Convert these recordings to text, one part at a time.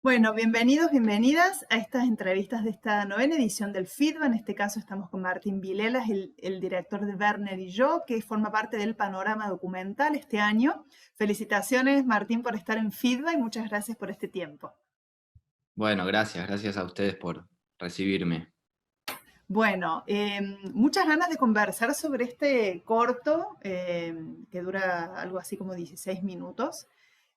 Bueno, bienvenidos, bienvenidas a estas entrevistas de esta novena edición del FIDBA. En este caso estamos con Martín Vilelas, el director de Werner y yo, que forma parte del panorama documental este año. Felicitaciones, Martín, por estar en FIDBA y muchas gracias por este tiempo. Bueno, gracias a ustedes por recibirme. Bueno, muchas ganas de conversar sobre este corto que dura algo así como 16 minutos,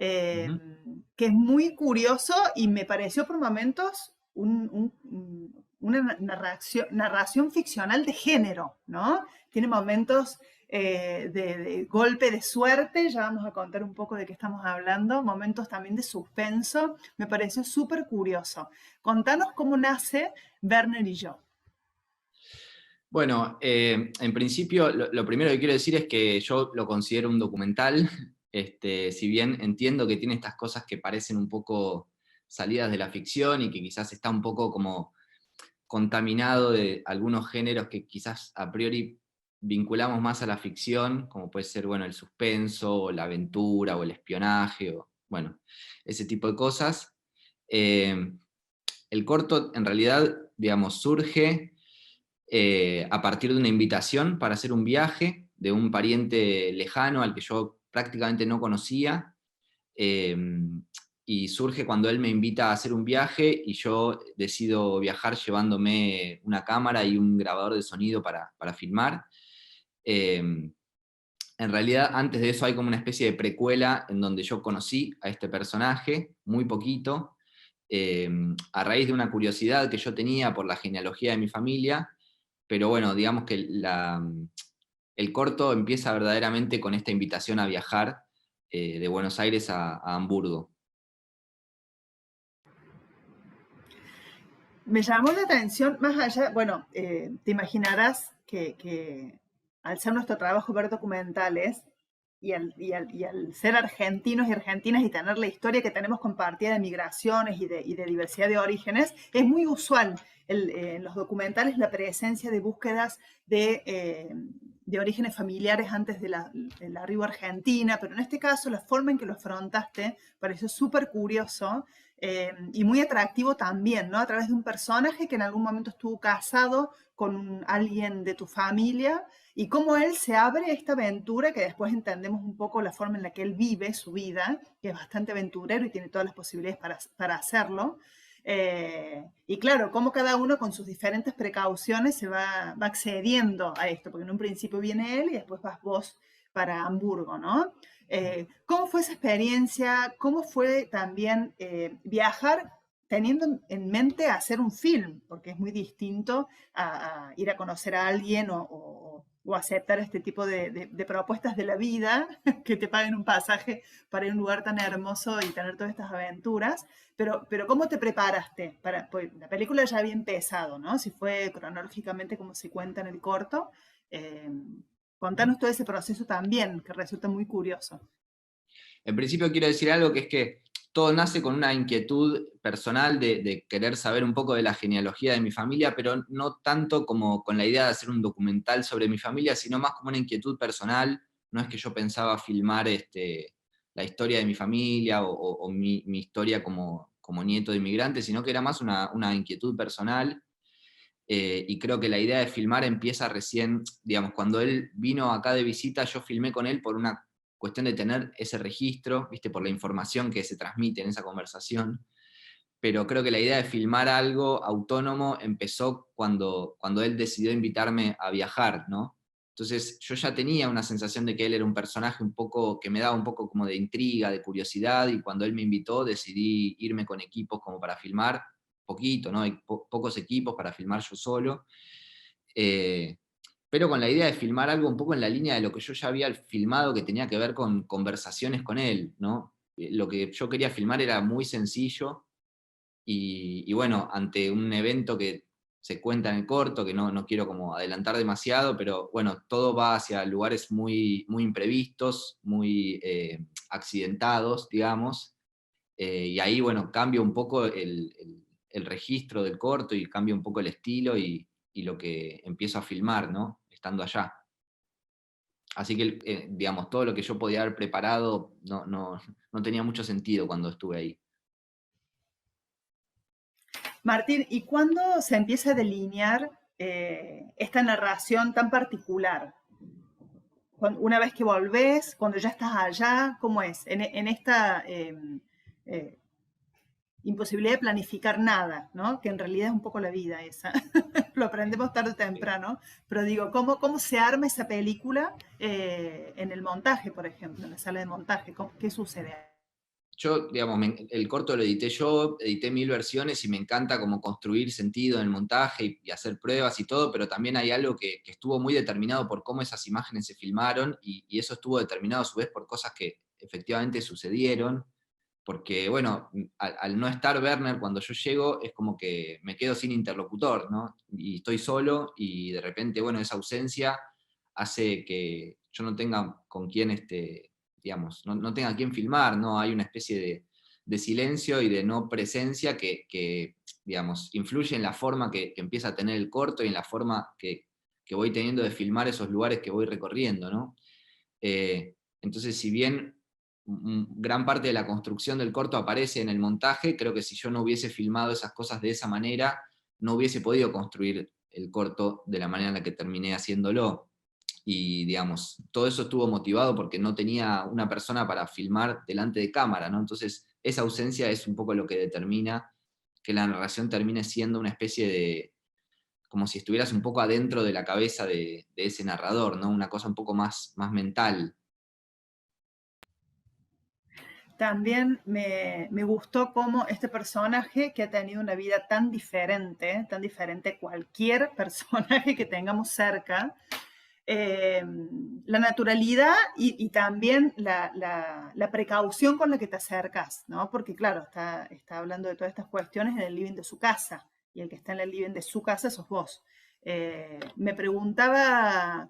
eh, Ujú. que es muy curioso y me pareció por momentos una narración ficcional de género, ¿no? Tiene momentos de golpe de suerte, ya vamos a contar un poco de qué estamos hablando, momentos también de suspenso, me pareció súper curioso. Contanos cómo nace Werner y yo. Bueno, en principio lo primero que quiero decir es que yo lo considero un documental, si bien entiendo que tiene estas cosas que parecen un poco salidas de la ficción y que quizás está un poco como contaminado de algunos géneros que quizás a priori vinculamos más a la ficción, como puede ser, bueno, el suspenso, o la aventura, o el espionaje, o bueno, ese tipo de cosas. Eh, el corto en realidad, digamos, surge a partir de una invitación para hacer un viaje de un pariente lejano al que yo prácticamente no conocía, eh, y surge cuando él me invita a hacer un viaje y yo decido viajar llevándome una cámara y un grabador de sonido para filmar. Eh, en realidad, antes de eso hay como una especie de precuela en donde yo conocí a este personaje muy poquito, eh, a raíz de una curiosidad que yo tenía por la genealogía de mi familia, pero bueno, digamos que el corto empieza verdaderamente con esta invitación a viajar de Buenos Aires a Hamburgo. Me llamó la atención, más allá, bueno, te imaginarás que al ser nuestro trabajo ver documentales y al ser argentinos y argentinas y tener la historia que tenemos compartida de migraciones y de diversidad de orígenes, es muy usual en los documentales la presencia de búsquedas de orígenes familiares antes del arribo a Argentina, pero en este caso la forma en que lo afrontaste pareció súper curioso y muy atractivo también, ¿no? A través de un personaje que en algún momento estuvo casado con alguien de tu familia y cómo él se abre esta aventura que después entendemos un poco la forma en la que él vive su vida, que es bastante aventurero y tiene todas las posibilidades para hacerlo. Y claro, cómo cada uno con sus diferentes precauciones se va accediendo a esto, porque en un principio viene él y después vas vos para Hamburgo, ¿no? ¿Cómo fue esa experiencia? ¿Cómo fue también viajar teniendo en mente hacer un film? Porque es muy distinto a ir a conocer a alguien o aceptar este tipo de propuestas de la vida, que te paguen un pasaje para ir a un lugar tan hermoso y tener todas estas aventuras. Pero ¿cómo te preparaste? Pues, la película ya había empezado, ¿no? Si fue cronológicamente como se cuenta en el corto. Eh, Contanos todo ese proceso también, que resulta muy curioso. En principio quiero decir algo que es que todo nace con una inquietud personal de querer saber un poco de la genealogía de mi familia, pero no tanto como con la idea de hacer un documental sobre mi familia, sino más como una inquietud personal. No es que yo pensaba filmar la historia de mi familia o mi historia como nieto de inmigrante, sino que era más una inquietud personal. Y creo que la idea de filmar empieza recién, digamos, cuando él vino acá de visita, yo filmé con él por una cuestión de tener ese registro, ¿viste? Por la información que se transmite en esa conversación. Pero creo que la idea de filmar algo autónomo empezó cuando él decidió invitarme a viajar, ¿no? Entonces yo ya tenía una sensación de que él era un personaje un poco, que me daba un poco como de intriga, de curiosidad, y cuando él me invitó decidí irme con equipos como para filmar, poquito, ¿no? Hay pocos equipos para filmar yo solo, eh, pero con la idea de filmar algo un poco en la línea de lo que yo ya había filmado que tenía que ver con conversaciones con él, ¿no? Lo que yo quería filmar era muy sencillo y bueno, ante un evento que se cuenta en el corto, que no quiero como adelantar demasiado, pero bueno, todo va hacia lugares muy, muy imprevistos, muy accidentados, digamos, y ahí, bueno, cambia un poco el registro del corto y cambia un poco el estilo y lo que empiezo a filmar, ¿no? Estando allá. Así que, digamos, todo lo que yo podía haber preparado no tenía mucho sentido cuando estuve ahí. Martín, ¿y cuándo se empieza a delinear esta narración tan particular? Una vez que volvés, cuando ya estás allá, ¿cómo es? En esta eh, imposibilidad de planificar nada, ¿no? Que en realidad es un poco la vida esa. Lo aprendemos tarde o temprano, pero digo, ¿cómo se arma esa película en el montaje, por ejemplo, en la sala de montaje? ¿Qué sucede ahí? Yo, digamos, el corto lo edité yo, edité 1000 versiones y me encanta como construir sentido en el montaje y hacer pruebas y todo, pero también hay algo que estuvo muy determinado por cómo esas imágenes se filmaron y eso estuvo determinado a su vez por cosas que efectivamente sucedieron, porque bueno, al no estar Werner cuando yo llego es como que me quedo sin interlocutor, ¿no? Y estoy solo y de repente, bueno, esa ausencia hace que yo no tenga con quién digamos, no tenga quien filmar, ¿no? Hay una especie de silencio y de no presencia que, digamos, influye en la forma que empieza a tener el corto y en la forma que voy teniendo de filmar esos lugares que voy recorriendo, ¿no? Entonces, si bien gran parte de la construcción del corto aparece en el montaje, creo que si yo no hubiese filmado esas cosas de esa manera, no hubiese podido construir el corto de la manera en la que terminé haciéndolo. Y digamos, todo eso estuvo motivado porque no tenía una persona para filmar delante de cámara, ¿no? Entonces, esa ausencia es un poco lo que determina que la narración termine siendo una especie de, como si estuvieras un poco adentro de la cabeza de ese narrador, ¿no? Una cosa un poco más mental. También me gustó cómo este personaje que ha tenido una vida tan diferente a cualquier personaje que tengamos cerca, la naturalidad y también la precaución con la que te acercas, ¿no? Porque claro, está hablando de todas estas cuestiones en el living de su casa, y el que está en el living de su casa sos vos. Me preguntaba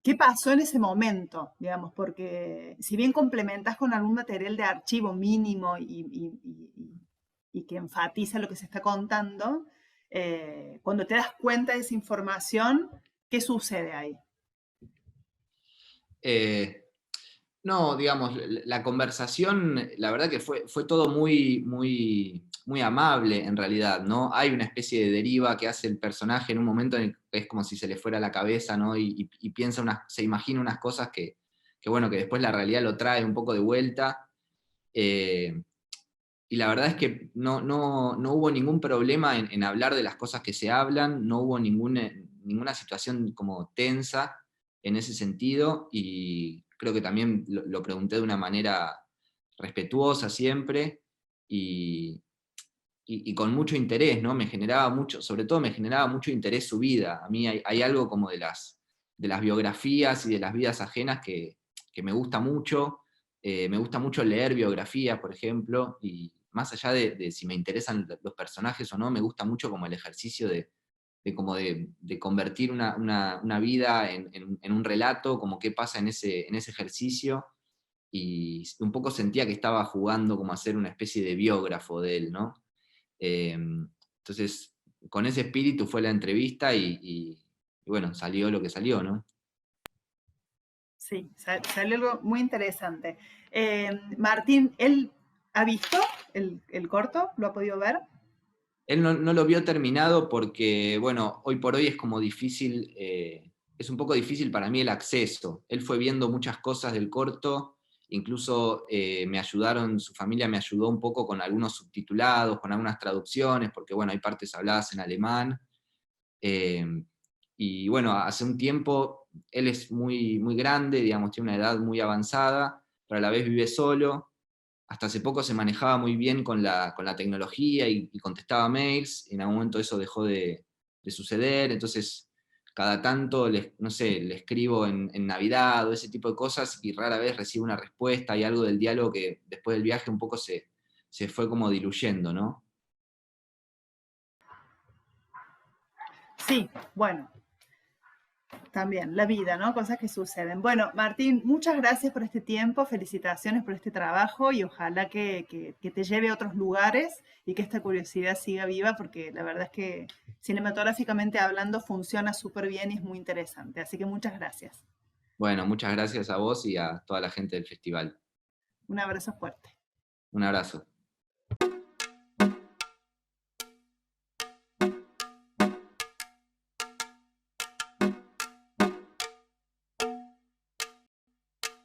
qué pasó en ese momento, digamos, porque si bien complementas con algún material de archivo mínimo y que enfatiza lo que se está contando, cuando te das cuenta de esa información, ¿qué sucede ahí? Eh, no, digamos, la conversación, la verdad que fue todo muy amable en realidad, ¿no? Hay una especie de deriva que hace el personaje en un momento en el que es como si se le fuera la cabeza, ¿no? Y piensa se imagina unas cosas bueno, que después la realidad lo trae un poco de vuelta. Eh, y la verdad es que no hubo ningún problema en hablar de las cosas que se hablan, no hubo ninguna situación como tensa en ese sentido, y creo que también lo pregunté de una manera respetuosa siempre, y, y con mucho interés, ¿no? Me generaba mucho, sobre todo me generaba mucho interés su vida. A mí hay algo como de las biografías y de las vidas ajenas que me gusta mucho. Me gusta mucho leer biografías, por ejemplo, y más allá de si me interesan los personajes o no, me gusta mucho como el ejercicio de convertir una vida en un relato, como qué pasa en ese ejercicio, y un poco sentía que estaba jugando como a ser una especie de biógrafo de él, ¿no? Entonces, con ese espíritu fue la entrevista y bueno, salió lo que salió, ¿no? Sí, salió algo muy interesante. Martín, ¿él ha visto el corto? ¿Lo ha podido ver? Él no lo vio terminado porque, bueno, hoy por hoy es como difícil, es un poco difícil para mí el acceso. Él fue viendo muchas cosas del corto, incluso me ayudaron, su familia me ayudó un poco con algunos subtitulados, con algunas traducciones, porque bueno, hay partes habladas en alemán. Eh, y bueno, hace un tiempo él es muy grande, digamos, tiene una edad muy avanzada, pero a la vez vive solo. Hasta hace poco se manejaba muy bien con la tecnología y contestaba mails. En algún momento eso dejó de suceder, entonces cada tanto, no sé, le escribo en Navidad o ese tipo de cosas y rara vez recibo una respuesta y algo del diálogo que después del viaje un poco se fue como diluyendo, ¿no? Sí, bueno, también, la vida, ¿no? Cosas que suceden. Bueno, Martín, muchas gracias por este tiempo, felicitaciones por este trabajo y ojalá que te lleve a otros lugares y que esta curiosidad siga viva porque la verdad es que cinematográficamente hablando funciona súper bien y es muy interesante. Así que muchas gracias. Bueno, muchas gracias a vos y a toda la gente del festival. Un abrazo fuerte. Un abrazo.